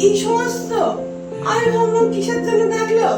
এই সমস্ত আমি ভাবলাম কিসের জন্য ডাকলো।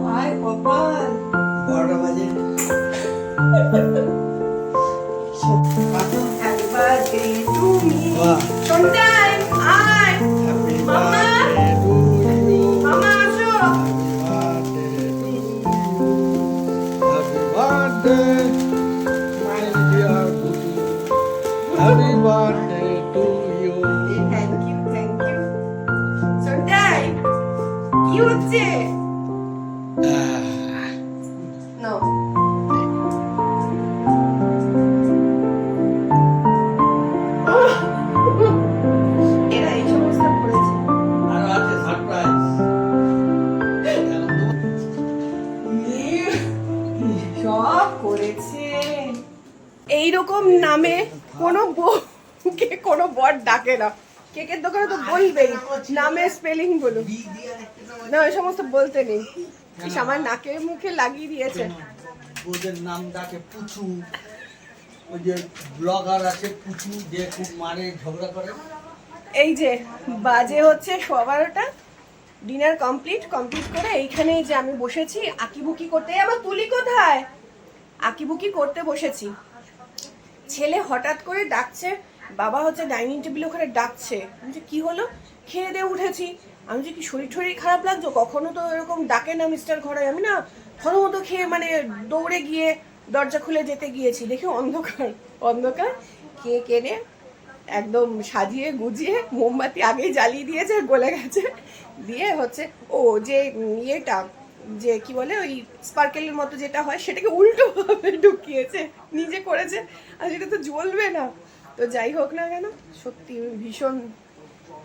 হায় কপাল, 12টা বাজে। Happy birthday to me. বাহ। সন্তান আয়, Happy মামা birthday to you. মামা আসো। Happy birthday to you. Happy birthday, my dear Buju. Happy birthday to you. Thank you thank you. সন্তান কি হচ্ছে? নো এরা এই সমস্ত করেছে। আরো আছে সারপ্রাইজ। সব করেছে। এইরকম নামে কোনো বউকে কোনো বর ডাকে না। কেকের দোকানে তো বলবেই নামে স্পেলিং বলুন, না ওই সমস্ত বলতে নেই। ইস, আমার নাকে মুখে লাগিয়ে দিয়েছে। ওদের নাম ডাকে পুচু। ওই যে ব্লগার আছে পুচু, যে খুব মারে ঝগড়া করে। এই যে বাজে হচ্ছে 12:15, ডিনার কমপ্লিট করে এইখানে যে আমি বসেছি আঁকিবুকি করতে। আমার তুলি কোথায়? আঁকিবুকি করতে বসেছি। ছেলে হঠাৎ করে ডাকছে, বাবা হচ্ছে ডাইনিং টেবিল ওখানে ডাকছে। আমি যে কি হলো? খেয়ে দিয়ে উঠেছি। আমি যে কি শরীর টরীর খারাপ লাগছে, কখনো তো এরকম ডাকে না মিস্টার ঘরে। আমি না থতমত খেয়ে মানে দৌড়ে গিয়ে দরজা খুলে যেতে গিয়েছি, দেখি অন্ধকার কেক এনে একদম সাজিয়ে গুজিয়ে মোমবাতি আগেই জ্বালিয়ে দিয়েছে, গলে গেছে। দিয়ে হচ্ছে ও যে ইয়েটা যে কি বলে ওই স্পার্কেলের মতো যেটা হয় সেটাকে উল্টো ভাবে ঢুকিয়েছে, নিজে করেছে। আর সেটা তো জ্বলবে না। তো যাই হোক না কেন, সত্যি ভীষণ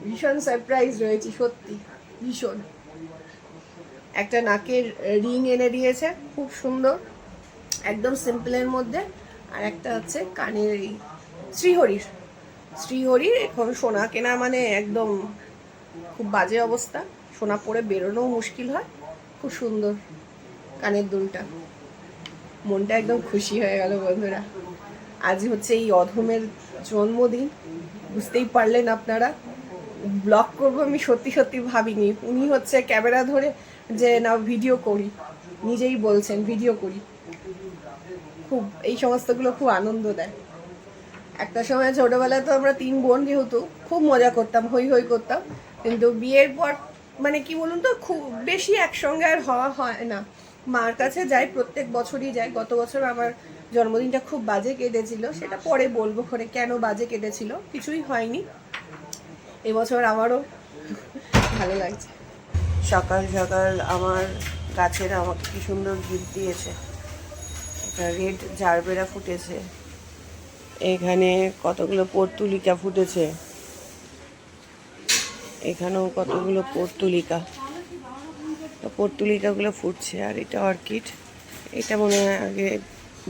ভীষণ সারপ্রাইজ রয়েছে, সত্যি ভীষণ। একটা নাকের রিং এনে দিয়েছে, খুব সুন্দর, একদম সিম্পলের মধ্যে। আর একটা হচ্ছে কানের এই শ্রীহরির। এখন সোনা কেনা মানে একদম খুব বাজে অবস্থা, সোনা পরে বেরোনোও মুশকিল হয়। খুব সুন্দর কানের দুলটা, মনটা একদম খুশি হয়ে গেল বন্ধুরা। আজ হচ্ছে এই অধমের জন্মদিন, বুঝতেই পারলেন আপনারা। ব্লগ করবো আমি সত্যি ভাবিনি। উনি হচ্ছে ক্যামেরা ধরে যে না ভিডিও করি, নিজেই বলছেন ভিডিও করি। খুব এই সমস্তগুলো খুব আনন্দ দেয়। একটা সময় ছোটবেলায় তো আমরা 3 বোন যেহেতু খুব মজা করতাম, হই করতাম। কিন্তু বিয়ের পর মানে কি বলুন তো, খুব বেশি একসঙ্গে আর হওয়া হয় না। মার কাছে যাই, প্রত্যেক বছরই যাই। গত বছর আমার জন্মদিনটা খুব বাজে কেটেছিল, সেটা পরে বলবো করে কেন বাজে কেটেছিল, কিছুই হয়নি। এবছর আমারও ভালো লাগছে। সকাল আমার গাছের আমাকে কি সুন্দর গিফট দিয়েছে। একটা রেড জারবেরা ফুটেছে, এখানে কতগুলো পর্তুলিকা ফুটেছে, এখানেও কতগুলো পর্তুলিকাগুলো ফুটছে। আর এটা অর্কিড, এটা মনে হয় আগে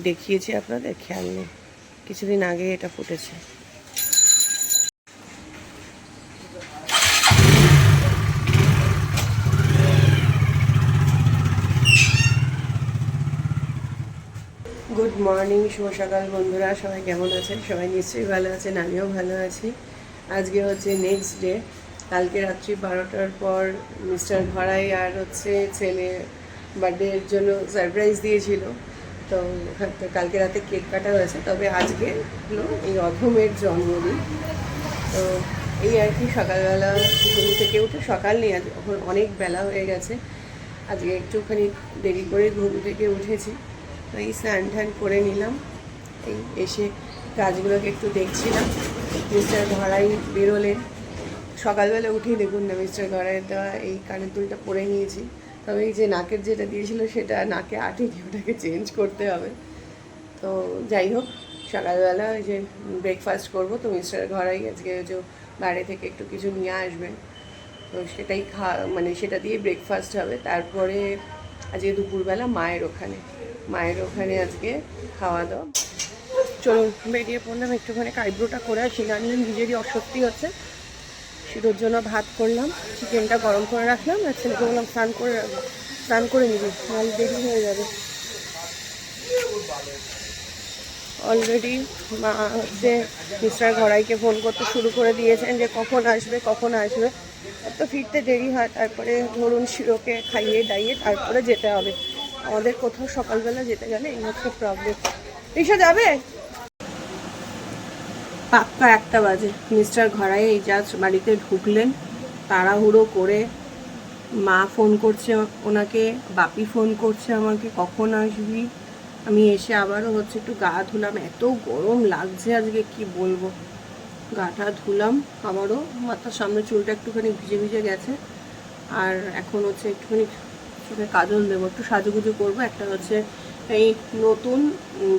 দেখিয়েছি আপনাদের, খেয়াল নেই, কিছুদিন আগে এটা ফুটেছে। গুড মর্নিং, শুভ সকাল বন্ধুরা। সবাই কেমন আছেন? সবাই নিশ্চয়ই ভালো আছেন, আমিও ভালো আছি। আজকে হচ্ছে নেক্সট ডে। কালকে রাত্রি 12টার পর মিস্টার ঘরাই আর হচ্ছে ছেলে বার্থডের জন্য সারপ্রাইজ দিয়েছিল। তো কালকে রাতে কেক কাটা হয়েছে, তবে আজকে হলো এই অধমের জন্মদিন। তো এই আর কি, সকালবেলা ঘুম থেকে উঠে, সকাল নেই আজ, অনেক বেলা হয়ে গেছে। আজকে একটুখানি দেরি করে ঘুম থেকে উঠেছি। এই স্নান টান করে নিলাম, এই এসে গাছগুলোকে একটু দেখছিলাম। মিস্টার ঘরাই বেরোলেন সকালবেলা উঠেই, দেখুন না মিস্টার ঘরাইয়ের দেওয়া এই কানের দুলটা পরে নিয়েছি। তবে এই যে নাকের যেটা দিয়েছিল সেটা নাকে আটেনি, ওটাকে চেঞ্জ করতে হবে। তো যাই হোক, সকালবেলা ওই যে ব্রেকফাস্ট করবো, তো মিস্টার ঘরাই আজকে যে বাইরে থেকে একটু কিছু নিয়ে আসবেন, তো সেটাই মানে সেটা দিয়ে ব্রেকফাস্ট হবে। তারপরে আজকে দুপুরবেলা মায়ের ওখানে আজকে খাওয়া দাওয়া। চলুন বেরিয়ে পড়লাম, একটুখানি আইব্রোটা করে আসি, না নিয়ে নিজেরই অস্বস্তি হচ্ছে। শীতের জন্য ভাত করলাম, চিকেনটা গরম করে রাখলাম, আর ছেলেকে বললাম স্নান করে নিবি, নাহলে দেরি হয়ে যাবে। অলরেডি মা হচ্ছে মিস্টার ঘরাইকে ফোন করতে শুরু করে দিয়েছেন যে কখন আসবে কখন আসবে। তো ফিরতে দেরি হয়, তারপরে ধরুন শিরোকে খাইয়ে দাইয়ে তারপরে যেতে হবে। আমাদের কোথাও সকালবেলা যেতে গেলে এই হচ্ছে প্রবলেম। রিক্সা যাবে? পাক্কা 1টা বাজে। মিস্টার ঘরাই এই জাস্ট বাড়িতে ঢুকলেন, তাড়াহুড়ো করে। মা ফোন করছে ওনাকে, বাপি ফোন করছে আমাকে কখন আসবি। আমি এসে আবারও হচ্ছে একটু গা ধুলাম, এত গরম লাগছে আজকে কি বলবো। গাটা ধুলাম আবারও, মাথার সামনে চুলটা একটুখানি ভিজে ভিজে গেছে। আর এখন হচ্ছে একটুখানি চোখে কাজল দেবো, একটু সাজুগুজু করবো। একটা হচ্ছে এই নতুন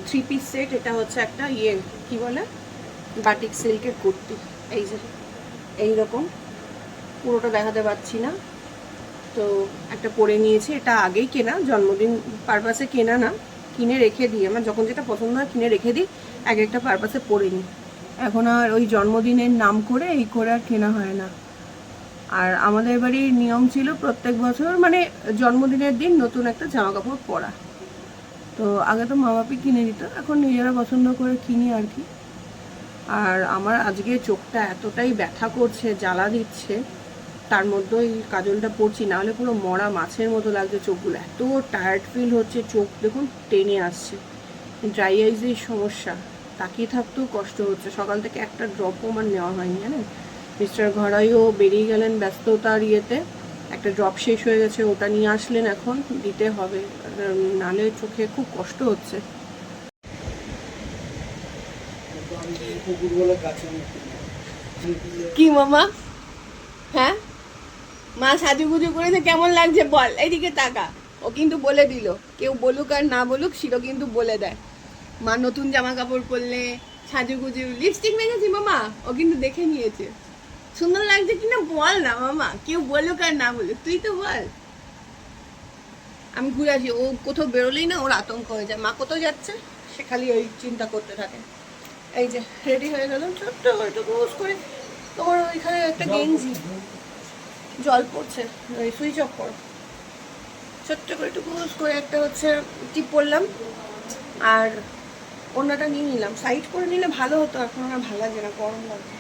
3 পিস সেট, এটা হচ্ছে একটা কি বলে বাটিক সিল্কের কুর্তি। এই যে এইরকম, পুরোটা দেখাতে পারছি না। তো একটা পরে নিয়েছি, এটা আগেই কেনা, জন্মদিন পারপাসে কেনা না, কিনে রেখে দিই। আমার যখন যেটা পছন্দ হয় কিনে রেখে দিই, এক একটা পারপাসে পরে নিই। এখন আর ওই জন্মদিনের নাম করে এই করে আর কেনা হয় না। আর আমাদের বাড়ির নিয়ম ছিল প্রত্যেক বছর মানে জন্মদিনের দিন নতুন একটা জামা কাপড় পরা। তো আগে তো মা বাপি কিনে দিত, এখন নিজেরা পছন্দ করে কিনি আর কি। আর আমার আজকে চোখটা এতটাই ব্যথা করছে, জ্বালা দিচ্ছে, তার মধ্যে ওই কাজলটা পরছি, নাহলে পুরো মরা মাছের মতো লাগছে চোখগুলো, এত টায়ার্ড ফিল হচ্ছে। চোখ দেখুন টেনে আসছে, ড্রাই আইজের সমস্যা, তাকিয়ে থাকতেও কষ্ট হচ্ছে। সকাল থেকে একটা ড্রপও আমার নেওয়া হয়নি জানেন। মিস্টার ঘরাইও বেরিয়ে গেলেন ব্যস্ততার ইয়েতে, একটা ড্রপ শেষ হয়ে গেছে, ওটা নিয়ে আসলেন, এখন দিতে হবে, নাহলে চোখে খুব কষ্ট হচ্ছে। কি মামা? হ্যাঁ, মা সাজুগুজু করেছে, কেমন লাগছে বল, এইদিকে তাকা। ও কিন্তু বলে দিল, কেউ বলুক আর না বলুক, শিরো কিন্তু বলে দেয়। মা নতুন জামা কাপড় পরলে, সাজুগুজু, লিপস্টিক মেখেছি মামা, ও কিন্তু দেখে নিয়েছে। সুন্দর লাগছে কিনা বল না মামা, কেউ বলুক আর না বলুক, তুই তো বল। আমি ঘুরে আসি, ও কোথাও বেরোলেই না ওর আতঙ্ক হয়ে যায়, মা কোথাও যাচ্ছে সে খালি ওই চিন্তা করতে থাকে। এই যে রেডি হয়ে গেলাম, ছোট্ট একটু গোস করে। তোমার ওইখানে একটা গেঞ্জি, জল পড়ছে, ওই সুইচ অফ করো। ছোট্ট করে একটু গোস করে একটা হচ্ছে টিপ পরলাম, আর অন্যটা নিয়ে নিলাম, সাইড করে নিলে ভালো হতো, এখন আর ভালো লাগে না, গরম লাগছে।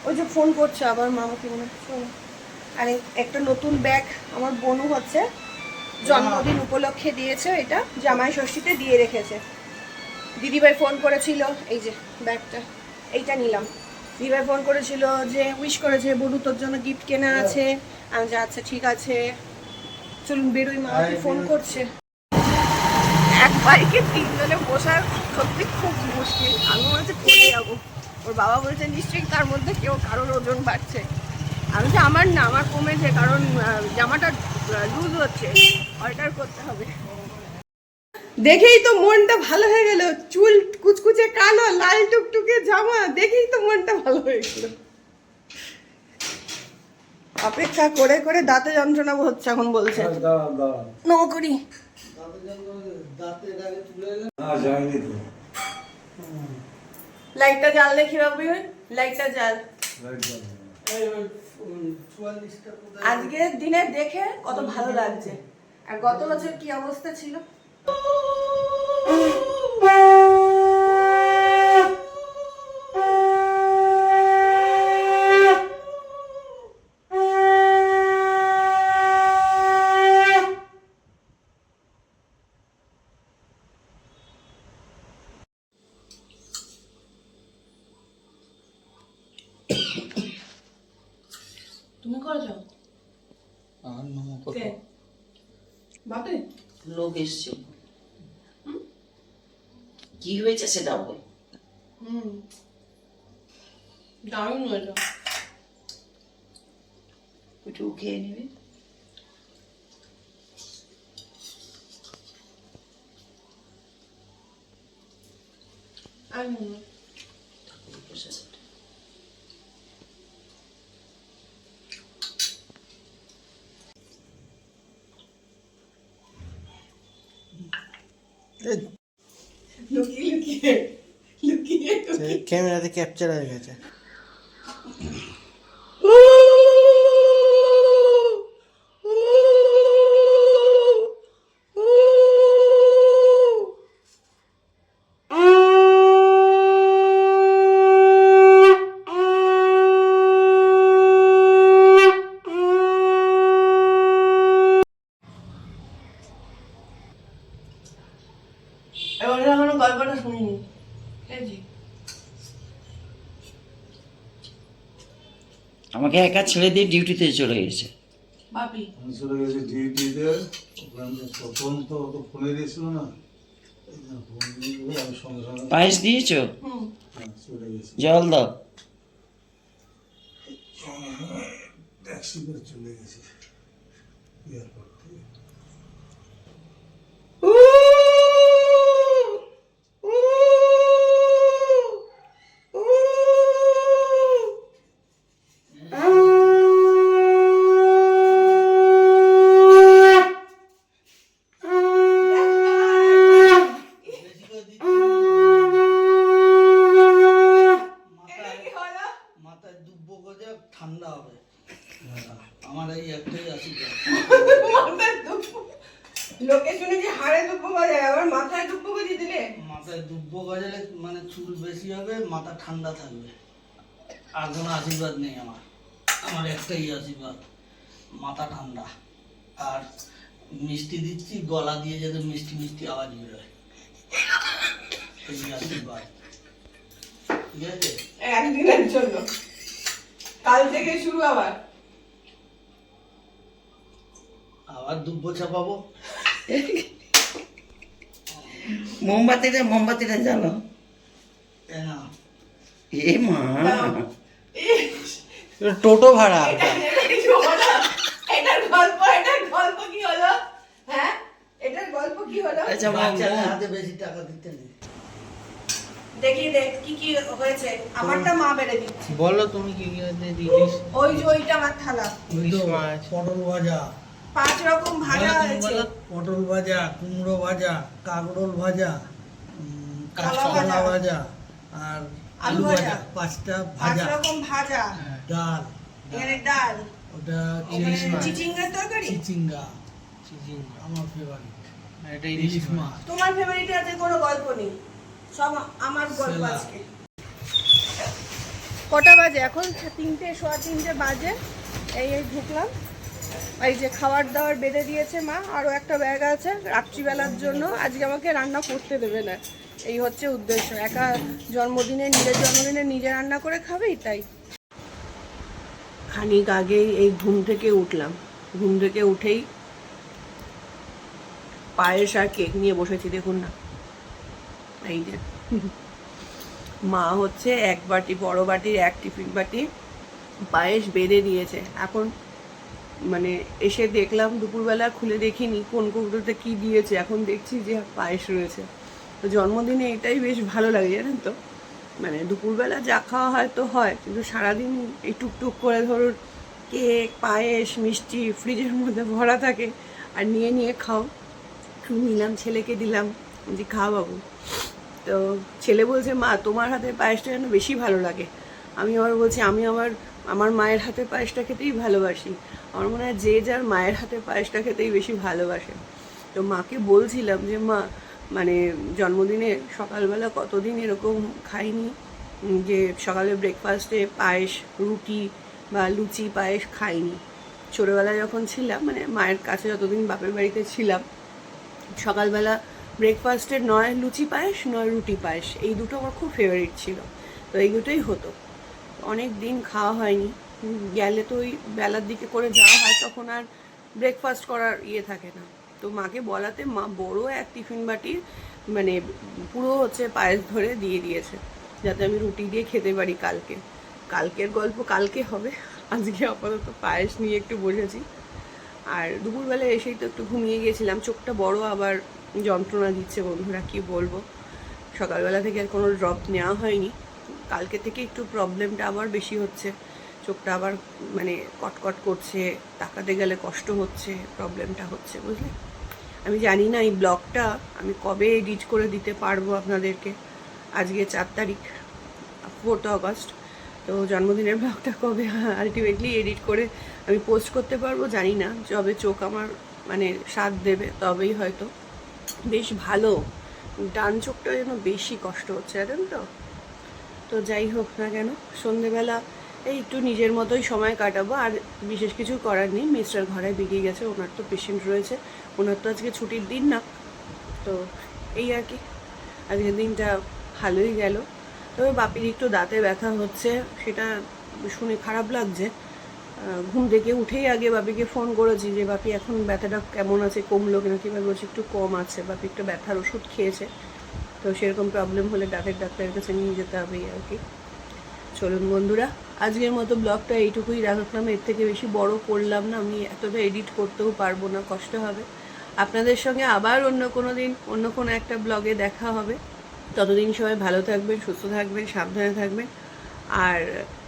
ওই যে ফোন করছে আবার মামাকে মনে হচ্ছে। আর একটা নতুন ব্যাগ আমার বোনু হচ্ছে জন্মদিন উপলক্ষে দিয়েছে, এটা জামাই ষষ্ঠীতে দিয়ে রেখেছে। দিদিভাই ফোন করেছিল, এই যে ব্যাগটা, এইটা নিলাম। দিদিভাই ফোন করেছিল যে উইশ করেছে, বনু তোর জন্য গিফট কেনা আছে। আমি যে আচ্ছা ঠিক আছে, চলুন বেরোই, মামাকে ফোন করছে। এক বাইকে 3 জনে বসার সত্যি খুব মুশকিল, আমি মনে হচ্ছে পড়ে যাবো। ওর বাবা বলছে নিশ্চয়ই তার মধ্যে কেউ কারোর ওজন বাড়ছে। আমি যে আমার না, আমার কমেছে, কারণ জামাটা লুজ হচ্ছে, অল্টার করতে হবে। দেখেই তো মনটা ভালো হয়ে গেল, চুল কুচকুচে কালো, লাল টুকটুকে জামা, দেখেই তো মনটা ভালো হয়ে গেল। অপেক্ষা করে করে দাঁতে যন্ত্রণা হচ্ছে এখন, বলছে নকরি। লাইটটা জ্বাললে কি হবে? লাইটটা জ্বাল। আজকের দিনে দেখে কত ভালো লাগছে, আর গত বছর কি অবস্থা ছিল। তুমি করেছো? বাপে লোক এসছে, কি হয়েছে সেটা বল। দারুণ হয়েছে। একটু খেয়ে নিবি। লুকিয়ে লুকিয়ে লুকিয়ে ক্যামেরাতে ক্যাপচার হয়ে গেছে। আমাকে একা ছেড়ে দিয়ে ডিউটিতে চলে গেছে। বাপি আমি চলে গেছি ডিউটিতে। ওখানে প্রথম তো ও তো ফোনে দিয়েছিল না, এই জন্য ফোন দিয়ে দিলে আমি সঙ্গে সঙ্গে পায়েস দিয়েছো? চলে গেছি। জল দাও। ট্যাক্সি করে চলে গেছি এয়ারপোর্ট থেকে। বেশি করে দিচ্ছি। মাথায় দুব্বো গজে ঠান্ডা হবে। আমার এই একটাই আশীর্বাদ। লোকে শুনে যে হাড়ে দুব্বো বাজায়, আবার মাথায় দুব্বো বাজিয়ে দিলে। মাথায় দুব্বো গজালে মানে চুল বেশি হবে, মাথা ঠান্ডা থাকবে। আর কোনো আশীর্বাদ নেই আমার। আমার একটাই আশীর্বাদ, মাথা ঠান্ডা। আর মিষ্টি দিচ্ছি, গলা দিয়ে যাতে মিষ্টি মিষ্টি আওয়াজ বেরোয়, এই আশীর্বাদ। ঠিক আছে? একদিনের জন্য, কাল থেকে শুরু আবার। আবার দুব্বো চাপাবো। মোমবাতিটা জ্বালো। এ না, এ মা, টোটো ভাড়া। এটার গল্প কি হলো? হ্যাঁ, এটার গল্প কি হলো? আচ্ছা বাচ্চাদের হাতে বেশি টাকা দিতে নেই। দেখি দেখ কি কি হয়েছে। আমারটা মা বেড়ে দিচ্ছে। বলো তুমি কি কি দিলিস? ওই যে ওইটা আমার থালা। পটল ভাজা, 5 রকম ভাজা হয়েছে। পটল ভাজা, কুমড়ো ভাজা, কাকরোল ভাজা, কাঁচকলা ভাজা। ভাজা, আর আলু আলু ভাজা। ভাজা। 5টা 5 ভাজা, রকম ভাজা। ডাল, এখানে ডাল, ওটা এখানে ইলিশ মাছ, চিচিঙ্গার তরকারি। চিচিঙ্গা, আমার ফেভারিট এটা ইলিশ মাছ। তোমার ফেভারিটের আছে কোনো গল্প নেই, সব আমার গল্প সেলা। আজকে। কটা বাজে এখন? 3টে, সোয়া 3টে বাজে। এই ঢুকলাম। এই যে খাবার দাবার বেঁধে দিয়েছে মা, আরও একটা ব্যাগ আছে রাত্রিবেলার জন্য। আজকে আমাকে রান্না করতে দেবে না, এই হচ্ছে উদ্দেশ্য। একা নিজের জন্মদিনে নিজে রান্না করে খাবেই, তাই। খানিক আগেই এই ঘুম থেকে উঠলাম। ঘুম থেকে উঠেই পায়েস আর কেক নিয়ে বসেছি, দেখুন না। এই যে মা হচ্ছে 1 বাটি, বড় বাটির 1 টিফিন বাটি পায়েস বেড়ে দিয়েছে। এখন মানে এসে দেখলাম, দুপুরবেলা খুলে দেখিনি কোন কৌটোতে কি দিয়েছে, এখন দেখছি যে পায়েস রয়েছে। তো জন্মদিনে এটাই বেশ ভালো লাগে, জানেন তো। মানে দুপুরবেলা যা খাওয়া হয় তো হয়, কিন্তু সারাদিন এই টুকটুক করে ধরুন কেক, পায়েস, মিষ্টি ফ্রিজের মধ্যে ভরা থাকে, আর নিয়ে নিয়ে খাও। নিলাম, ছেলেকে দিলাম যে খা বাবু। তো ছেলে বলছে মা তোমার হাতের পায়েসটা যেন বেশি ভালো লাগে। আমি আবার বলছি আমি আমার মায়ের হাতের পায়েসটা খেতেই ভালোবাসি। আমার মনে হয় যে যার মায়ের হাতের পায়েসটা খেতেই বেশি ভালোবাসে। তো মাকে বলছিলাম যে মা, মানে জন্মদিনে সকালবেলা কতদিন এরকম খাইনি, যে সকালে ব্রেকফাস্টে পায়েস, রুটি বা লুচি পায়েস খাইনি। ছোটোবেলায় যখন ছিলাম, মানে মায়ের কাছে যতদিন বাপের বাড়িতে ছিলাম, সকালবেলা ব্রেকফাস্টে নয় লুচি পায়েস নয় রুটি পায়েস, এই দুটো আমার খুব ফেভারিট ছিল। তো এই দুটোই হতো। অনেক দিন খাওয়া হয়নি। গেলে তো ওই বেলার দিকে করে যাওয়া হয়, তখন আর ব্রেকফাস্ট করার ইয়ে থাকে না। তো মাকে বলাতে মা বড় 1 টিফিন বাটির মানে পুরো হচ্ছে পায়েস ধরে দিয়ে দিয়েছে, যাতে আমি রুটি দিয়ে খেতে পারি কালকে। কালকের গল্প কালকে হবে, আজকে আপাতত পায়েস নিয়ে একটু বসেছি। আর দুপুরবেলা এসেই তো একটু ঘুমিয়ে গিয়েছিলাম, চোখটা বড় আবার যন্ত্রণা দিচ্ছে বন্ধুরা, কি বলবো। সকালবেলা থেকে আর কোনো ড্রপ নেওয়া হয়নি, কালকে থেকে একটু প্রবলেমটা আবার বেশি হচ্ছে। চোখটা আবার মানে কটকট করছে, তাকাতে গেলে কষ্ট হচ্ছে, প্রবলেমটা হচ্ছে, বুঝলে। আমি জানি না এই ব্লগটা আমি কবে এডিট করে দিতে পারবো আপনাদেরকে। আজকে 4 তারিখ, 4 আগস্ট। তো জন্মদিনের ব্লগটা কবে আলটিমেটলি এডিট করে আমি পোস্ট করতে পারবো জানি না। যবে চোখ আমার মানে সাথ দেবে তবেই হয়তো। বেশ ভালো, ডান চোখটা যেন বেশি কষ্ট হচ্ছে, জানেন তো। তো যাই হোক না কেন, সন্ধেবেলা এই একটু নিজের মতোই সময় কাটাবো, আর বিশেষ কিছু করার নেই। মিস্টার ঘরে বেরিয়ে গেছে, ওনার তো পেশেন্ট রয়েছে, ওনার তো আজকে ছুটির দিন না। তো এই আর কি, আজকের দিনটা ভালোই গেল। তবে বাপির একটু দাঁতে ব্যথা হচ্ছে, সেটা শুনে খারাপ লাগছে। ঘুম থেকে উঠেই আগে বাপিকে ফোন করেছি যে বাপি এখন ব্যথাটা কেমন আছে, কমলো কিনা, কীভাবে বলছে একটু কম আছে, বাপি একটু ব্যথার ওষুধ খেয়েছে, তো সেরকম প্রবলেম হলে ডাক্তারের কাছে নিয়ে যেতে হবে আর কি। চলুন বন্ধুরা, আজকের মতো ব্লগটা এইটুকুই রাখলাম, এর থেকে বেশি বড় করলাম না, আমি এতটা এডিট করতেও পারবো না, কষ্ট হবে। আপনাদের সঙ্গে আবার অন্য কোনো দিন অন্য কোনো একটা ব্লগে দেখা হবে। ততদিন সবাই ভালো থাকবেন, সুস্থ থাকবেন, সাবধানে থাকবেন। আর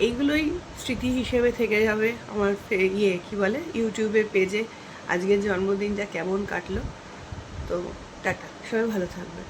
এইগুলোই স্মৃতি হিসেবে থেকে যাবে আমার কী বলে ইউটিউবের পেজে আজকের জন্মদিনটা কেমন কাটলো। তো টাটা, সবাই ভালো থাকবেন।